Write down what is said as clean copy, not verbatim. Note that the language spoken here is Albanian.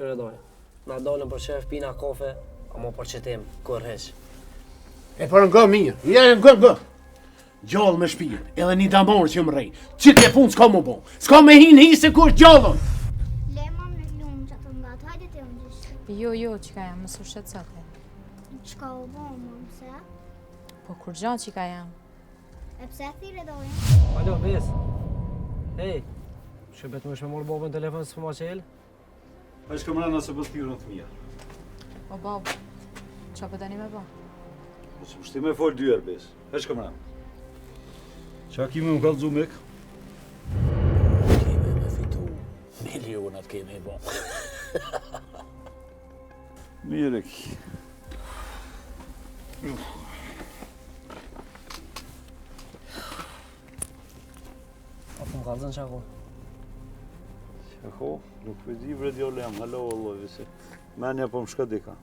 Qëre doj? Na dolën për shef, pina kofe, ama për qëtim, kur heq. E për nga mirë, nga. Gjallë me shpijën, edhe një damorë që më rej. Qitë e punë s'ka më bon. S'ka me hinë hisë kur gjallën. Le mam në lumë që atë nga të hajde të më gjishtë. Jo, qika jam, mësë ushet sate. Qka u bon, mam, se? Po kur gjanë qika jam? E pse thire dojnë? Alo, bes. Hej, shëbet më shme morë bobën në telefon së ma qelë? A ishka mërana se për t'hyrën të mija. O babë, qa për tani me ba? Po që pështi me folë dyër, bes. A ishka mërana. Qa kimi më kallëzu mek? Keme me fitu, milionat keme bo. Mire ki. A po më kalëzën qako? Qako, nuk për di bre djole jam, halo Allah, vise. Menja po më shka dika.